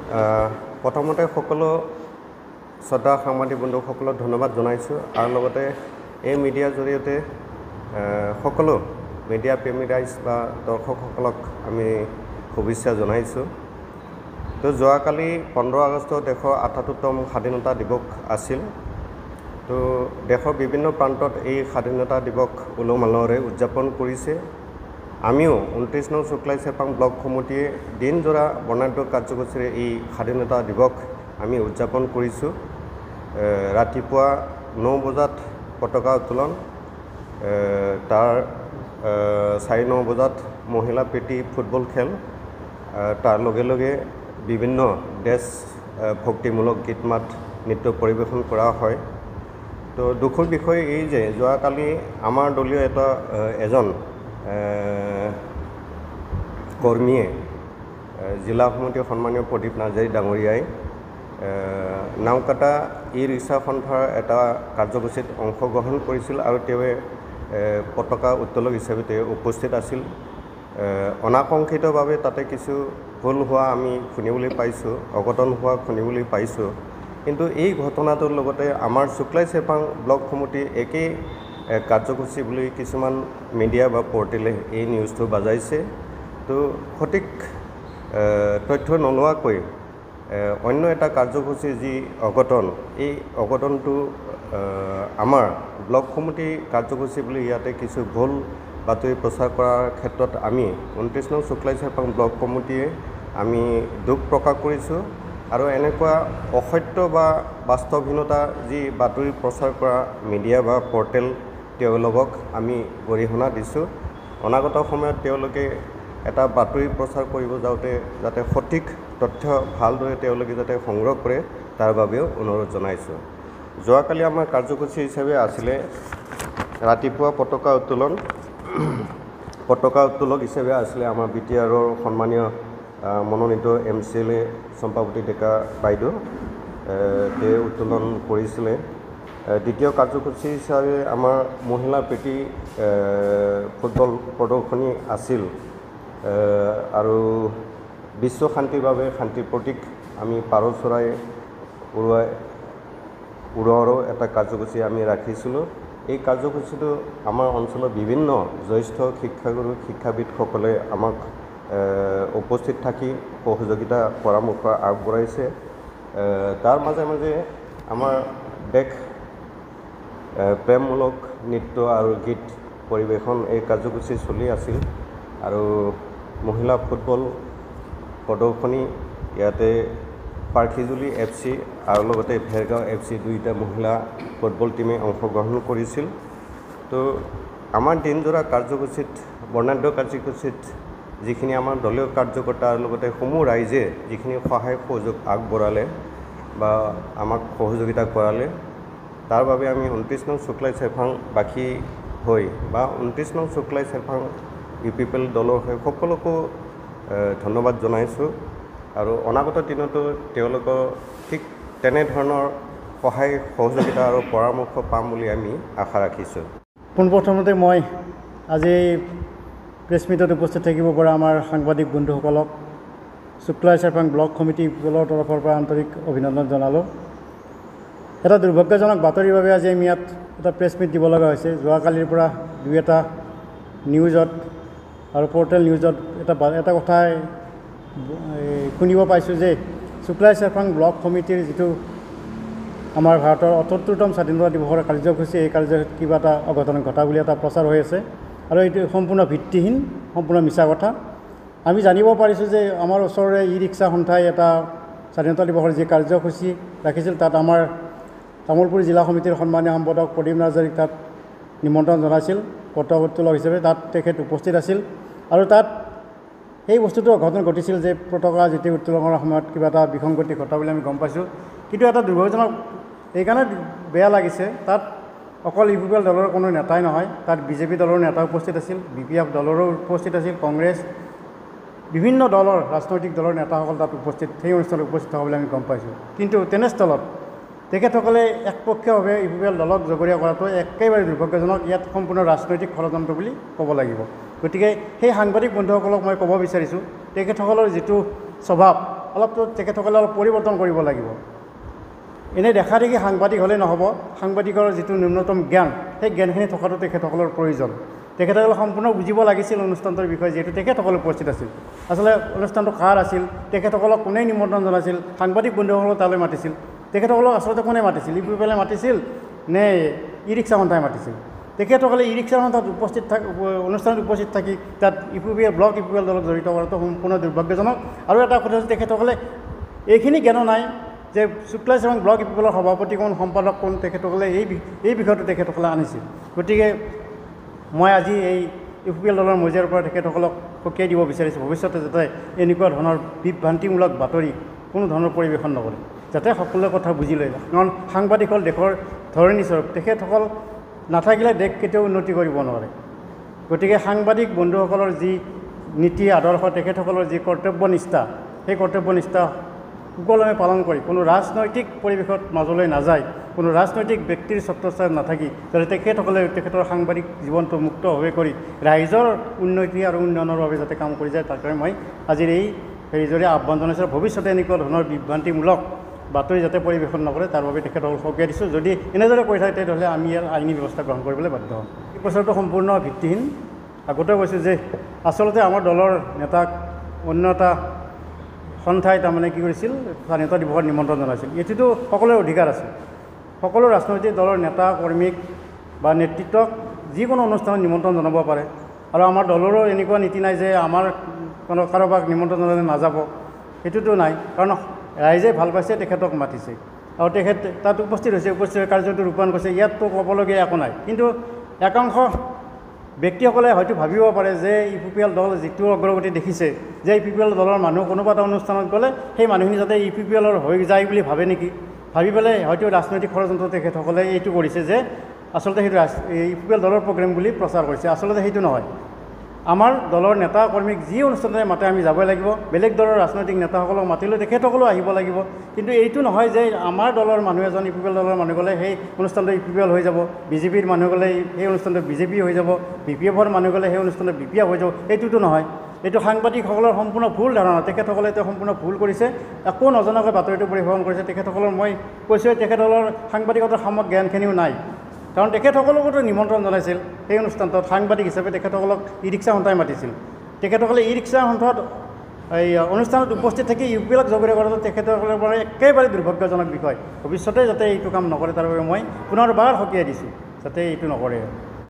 প্ৰথমতে সকলো শ্ৰদ্ধা সাংবাদিক বন্ধুসকলক ধন্যবাদ জনাইছোঁ আৰু লগতে এই মিডিয়াৰ জৰিয়তে সকলো মিডিয়া প্ৰেমী ৰাইজ বা দৰ্শকসকলক আমি শুভেচ্ছা জনাইছোঁ। তো যোৱাকালি 15 আগষ্ট দেশৰ 78তম স্বাধীনতা দিৱস আছিল। তো দেশৰ বিভিন্ন প্ৰান্তত এই স্বাধীনতা দিৱস উলহ মালহেৰে উদযাপন কৰিছে। আমিও 29 নং শুক্লাই চেৰপাং ব্লক সমিতিয়ে দিনজোৰা বৰ্ণাঢ্য কাৰ্যসূচীৰে এই স্বাধীনতা দিৱস আমি উদযাপন কৰিছোঁ। ৰাতিপুৱা 9 বজাত পতাকা উত্তোলন, তাৰ 9:30 বজাত মহিলা প্ৰীতি ফুটবল খেল, তাৰ লগে লগে বিভিন্ন দেশ ভক্তিমূলক গীত মাত নৃত্য পৰিৱেশন কৰা হয়। তো দুখৰ বিষয় এই যে যোৱাকালি আমাৰ দলীয় এজন কৰ্মীয়ে জিলা সমিতিৰ সন্মানীয় প্ৰদীপ নাৰ্জাৰী ডাঙৰীয়াই নাওকাটা ই ৰিক্সা সন্থাৰ এটা কাৰ্যসূচীত অংশগ্ৰহণ কৰিছিল আৰু তেওঁৱে পতাকা উত্তোলক হিচাপে তেওঁ উপস্থিত আছিল। অনাকাংক্ষিতভাৱে তাতে কিছু ভুল হোৱা আমি শুনিবলৈ পাইছোঁ, অঘটন হোৱা শুনিবলৈ পাইছোঁ। কিন্তু এই ঘটনাটোৰ লগতে আমাৰ শুক্লাই চেৰপাং ব্লক সমিতি একেই কাৰ্যসূচী বুলি কিছুমান মিডিয়া বা পৰ্টেলে এই নিউজটো বাজাইছে। তো সঠিক তথ্য নোলোৱাকৈ অন্য এটা কাৰ্যসূচী যি অঘটন, এই অঘটনটো আমাৰ ব্লক সমিতি কাৰ্যসূচী বুলি ইয়াতে কিছু ভুল বাতৰি প্ৰচাৰ কৰাৰ ক্ষেত্ৰত আমি 29 নং শুক্লাই চেৰপাং ব্লক কমিটিয়ে আমি দুখ প্ৰকাশ কৰিছোঁ আৰু এনেকুৱা অসত্য বা বাস্তৱহীনতা যি বাতৰি প্ৰচাৰ কৰা মিডিয়া বা পৰ্টেল তেওঁলোকক আমি গৰিহণা দিছোঁ। অনাগত সময়ত তেওঁলোকে এটা বাতৰি প্ৰচাৰ কৰিব যাওঁতে যাতে সঠিক তথ্য ভালদৰে তেওঁলোকে যাতে সংগ্ৰহ কৰে তাৰ বাবেও অনুৰোধ জনাইছোঁ। যোৱাকালি আমাৰ কাৰ্যসূচী হিচাপে আছিলে ৰাতিপুৱা পতাকা উত্তোলন। পতাকা উত্তোলক হিচাপে আছিলে আমাৰ BTRৰ সন্মানীয় মনোনীত MCLA চম্পাৱতী ডেকা বাইদেউ, তেওঁ উত্তোলন কৰিছিলে। দ্বিতীয় কাৰ্যসূচী হিচাপে আমাৰ মহিলা প্ৰীতি ফুটবল প্ৰদৰ্শনী আছিল আৰু বিশ্ব শান্তিৰ বাবে শান্তিৰ প্ৰতীক আমি পাৰ চৰাই উৰোৱাৰো এটা কাৰ্যসূচী আমি ৰাখিছিলোঁ। এই কাৰ্যসূচীটো আমাৰ অঞ্চলৰ বিভিন্ন জ্যেষ্ঠ শিক্ষাগুৰু শিক্ষাবিদসকলে আমাক উপস্থিত থাকি সহযোগিতা পৰামৰ্শ আগবঢ়াইছে। তাৰ মাজে মাজে আমাৰ দেশ প্ৰেমমূলক নৃত্য আৰু গীত পৰিৱেশন এই কাৰ্যসূচী চলি আছিল আৰু মহিলা ফুটবল প্ৰদৰ্শনী ইয়াতে পাৰ্কিজুলি FC আৰু লগতে ভেৰগাঁও FC দুয়োটা মহিলা ফুটবল টীমে অংশগ্ৰহণ কৰিছিল। তো আমাৰ দিনজোৰা কাৰ্যসূচীত বৰ্ণাঢ্য কাৰ্যসূচীত যিখিনি আমাৰ দলীয় কাৰ্যকৰ্তা আৰু লগতে সমূহ ৰাইজে যিখিনি সহায় সহযোগ আগবঢ়ালে বা আমাক সহযোগিতা কৰালে তাৰ বাবে আমি 29 নং শুক্লাই চেৰপাং বাসী হৈ বা 29 নং শুক্লাই চেৰপাং UPPL দলৰ হৈ সকলোকো ধন্যবাদ জনাইছোঁ আৰু অনাগত দিনতো তেওঁলোকৰ ঠিক তেনেধৰণৰ সহায় সহযোগিতা আৰু পৰামৰ্শ পাম বুলি আমি আশা ৰাখিছোঁ। পোনপ্ৰথমতে মই আজি প্ৰেছ মিটত উপস্থিত থাকিব পৰা আমাৰ সাংবাদিক বন্ধুসকলক শুক্লাই চেৰপাং ব্লক সমিতি দলৰ তৰফৰ পৰা আন্তৰিক অভিনন্দন জনালোঁ। এটা দুৰ্ভাগ্যজনক বাতৰিৰ বাবে আজি আমি ইয়াত এটা প্ৰেছ মিট দিব লগা হৈছে। যোৱাকালিৰ পৰা দুই এটা নিউজত আৰু পৰ্টেল নিউজত এটা কথাই শুনিব পাইছোঁ যে শুক্লাই চেৰপাং ব্লক সমিতিৰ যিটো আমাৰ ভাৰতৰ 78তম স্বাধীনতা দিৱসৰ কাৰ্যসূচী, এই কাৰ্যসূচীত কিবা এটা অঘটন ঘটা বুলি এটা প্ৰচাৰ হৈ আছে আৰু এইটো সম্পূৰ্ণ ভিত্তিহীন, সম্পূৰ্ণ মিছা কথা। আমি জানিব পাৰিছোঁ যে আমাৰ ওচৰৰে ই ৰিক্সা সন্থাই এটা স্বাধীনতা দিৱসৰ যি কাৰ্যসূচী ৰাখিছিল তাত আমাৰ তামোলপুৰ জিলা সমিতিৰ সন্মানীয় সম্পাদক প্ৰদীপ নাৰ্জাৰীক তাত নিমন্ত্ৰণ জনাইছিল পতাকা উত্তোলক হিচাপে। তাত তেখেত উপস্থিত আছিল আৰু তাত সেই বস্তুটো অঘটন ঘটিছিল যে পতাকা যেতিয়া উত্তোলন কৰাৰ সময়ত কিবা এটা বিসংগতি ঘটা বুলি আমি গম পাইছোঁ। কিন্তু এটা দুৰ্ভাগ্যজনক এইকাৰণে বেয়া লাগিছে, তাত অকল UPPL দলৰ কোনো নেতাই নহয়, তাত BJP দলৰ নেতা উপস্থিত আছিল, BPF দলৰো উপস্থিত আছিল, কংগ্ৰেছ বিভিন্ন দলৰ ৰাজনৈতিক দলৰ নেতাসকল তাত উপস্থিত, সেই অনুষ্ঠানত উপস্থিত থকা বুলি আমি গম পাইছোঁ। কিন্তু তেনেস্থলত তেখেতসকলে একপক্ষীয়ভাৱে UPPL দলক জগৰীয়া কৰাটো একেবাৰে দুৰ্ভাগ্যজনক। ইয়াত সম্পূৰ্ণ ৰাজনৈতিক ষড়যন্ত্ৰ বুলি ক'ব লাগিব। গতিকে সেই সাংবাদিক বন্ধুসকলক মই ক'ব বিচাৰিছোঁ, তেখেতসকলৰ যিটো স্বভাৱ অলপতো তেখেতসকলে অলপ পৰিৱৰ্তন কৰিব লাগিব। এনেই দেখা দেখি সাংবাদিক হ'লে নহ'ব, সাংবাদিকৰ যিটো ন্যূনতম জ্ঞান সেই জ্ঞানখিনি থকাটো তেখেতসকলৰ প্ৰয়োজন। তেখেতসকলে সম্পূৰ্ণ বুজিব লাগিছিল অনুষ্ঠানটোৰ বিষয়ে, যিহেতু তেখেতসকল উপস্থিত আছিল। আচলতে অনুষ্ঠানটো কাৰ আছিল, তেখেতসকলক কোনে নিমন্ত্ৰণ জনাইছিল, সাংবাদিক বন্ধুসকলক তালৈ মাতিছিল, তেখেতসকলক আচলতে কোনে মাতিছিল, ইউপিপিএলে মাতিছিল নে ই ৰিক্সা সন্থাই মাতিছিল? তেখেতসকলে ই ৰিক্সা সন্থাত অনুষ্ঠানত উপস্থিত থাকি তাত ইউপিপিএল ব্লক ইউপিপিএল দলত জড়িত কৰাটো সম্পূৰ্ণ দুৰ্ভাগ্যজনক। আৰু এটা কথা হৈছে তেখেতসকলে এইখিনি জ্ঞানো নাই যে শুক্লা চেপাং ব্লক ইউপিপিএলৰ সভাপতি কোন, সম্পাদক কোন, তেখেতসকলে এই বিষয়টো তেখেতসকলে আনিছিল। গতিকে মই আজি এই ইউপিপিএল দলৰ মজিয়াৰ পৰা তেখেতসকলক সকীয়াই দিব বিচাৰিছোঁ, ভৱিষ্যতে যাতে এনেকুৱা ধৰণৰ বিভ্ৰান্তিমূলক বাতৰি কোনো ধৰণৰ পৰিৱেশন নকৰে, যাতে সকলোৱে কথা বুজি লয়। কাৰণ সাংবাদিক হ'ল দেশৰ ধৰণীস্বৰূপ, তেখেতসকল নাথাকিলে দেশ কেতিয়াও উন্নতি কৰিব নোৱাৰে। গতিকে সাংবাদিক বন্ধুসকলৰ যি নীতি আদৰ্শ, তেখেতসকলৰ যি কৰ্তব্যনিষ্ঠা, সেই কৰ্তব্যনিষ্ঠা সুকলমে পালন কৰি কোনো ৰাজনৈতিক পৰিৱেশত মাজলৈ নাযায়, কোনো ৰাজনৈতিক ব্যক্তিৰ ছত্ৰছায়াত নাথাকি যাতে তেখেতসকলে তেখেতৰ সাংবাদিক জীৱনটো মুক্তভাৱে কৰি ৰাইজৰ উন্নতি আৰু উন্নয়নৰ বাবে যাতে কাম কৰি যায়, তাৰ কাৰণে মই আজিৰ এই হেৰিযোৰে আহ্বান জনাইছোঁ। ভৱিষ্যতে এনেকুৱা ধৰণৰ বিভ্ৰান্তিমূলক বাতৰি যাতে পৰিৱেশন নকৰে তাৰ বাবে তেখেতসকলক সকীয়াই দিছোঁ। যদি এনেদৰে কৈ থাকে তেতিয়াহ'লে আমি ইয়াৰ আইনী ব্যৱস্থা গ্ৰহণ কৰিবলৈ বাধ্য হ'ম। এই প্ৰচাৰটো সম্পূৰ্ণ ভিত্তিহীন। আগতে কৈছোঁ যে আচলতে আমাৰ দলৰ নেতাক অন্য এটা সন্থাই তাৰমানে কি কৰিছিল, স্বাধীনতা দিৱসত নিমন্ত্ৰণ জনাইছিল। এইটোতো সকলোৰে অধিকাৰ আছে, সকলো ৰাজনৈতিক দলৰ নেতা কৰ্মীক বা নেতৃত্বক যিকোনো অনুষ্ঠানত নিমন্ত্ৰণ জনাব পাৰে। আৰু আমাৰ দলৰো এনেকুৱা নীতি নাই যে আমাৰ কাৰোবাক নিমন্ত্ৰণ জনালে নাযাব, সেইটোতো নাই। কাৰণ ৰাইজে ভাল পাইছে, তেখেতক মাতিছে আৰু তেখেত তাত উপস্থিত হৈছে, উপস্থিত হৈ কাৰ্যটো ৰূপায়ণ কৰিছে। ইয়াততো ক'বলগীয়া একো নাই। কিন্তু একাংশ ব্যক্তিসকলে হয়তো ভাবিব পাৰে যে ইউপিপিএল দল যিটো অগ্ৰগতি দেখিছে, যে ইউপিপিএল দলৰ মানুহ কোনোবা এটা অনুষ্ঠানত গ'লে সেই মানুহখিনি যাতে ইউপিপিএলৰ হৈ যায় বুলি ভাবে নেকি, ভাবি পেলাই হয়তো ৰাজনৈতিক ষড়যন্ত্ৰ তেখেতসকলে এইটো কৰিছে যে আচলতে সেইটো ইউপিপিএল দলৰ প্ৰগ্ৰেম বুলি প্ৰচাৰ কৰিছে। আচলতে সেইটো নহয়। আমাৰ দলৰ নেতা কৰ্মীক যি অনুষ্ঠানতে মাতে আমি যাবই লাগিব। বেলেগ দলৰ ৰাজনৈতিক নেতাসকলক মাতিলে তেখেতসকলেও আহিব লাগিব। কিন্তু এইটো নহয় যে আমাৰ দলৰ মানুহ এজন ইউপিপিএল দলৰ মানুহ গ'লে সেই অনুষ্ঠানটো ইউপিপিএল হৈ যাব, বিজেপিৰ মানুহ গ'লে সেই অনুষ্ঠানটো বিজেপি হৈ যাব, বিপিএফৰ মানুহ গ'লে সেই অনুষ্ঠানটো বিপিএফ হৈ যাব। এইটোতো নহয়। এইটো সাংবাদিকসকলৰ সম্পূৰ্ণ ভুল ধাৰণা। তেখেতসকলে এইটো সম্পূৰ্ণ ভুল কৰিছে, একো নজনাকৈ বাতৰিটো পৰিৱেশন কৰিছে। তেখেতসকলৰ মই কৈছোঁ তেখেতসকলৰ সাংবাদিকতাৰ সামগ্ৰিক জ্ঞানখিনিও নাই। কাৰণ তেখেতসকলকতো নিমন্ত্ৰণ জনাইছিল সেই অনুষ্ঠানটোত, সাংবাদিক হিচাপে তেখেতসকলক ই ৰিক্সা সন্থাই মাতিছিল। তেখেতসকলে ই ৰিক্সা সন্থাত এই অনুষ্ঠানত উপস্থিত থাকি ইউপিপিএলক জগৰীয়া কৰাটো তেখেতসকলৰ পৰা একেবাৰে দুৰ্ভাগ্যজনক বিষয়। ভৱিষ্যতে যাতে এইটো কাম নকৰে তাৰ বাবে মই পুনৰবাৰ সকীয়াই দিছোঁ, যাতে এইটো নকৰে।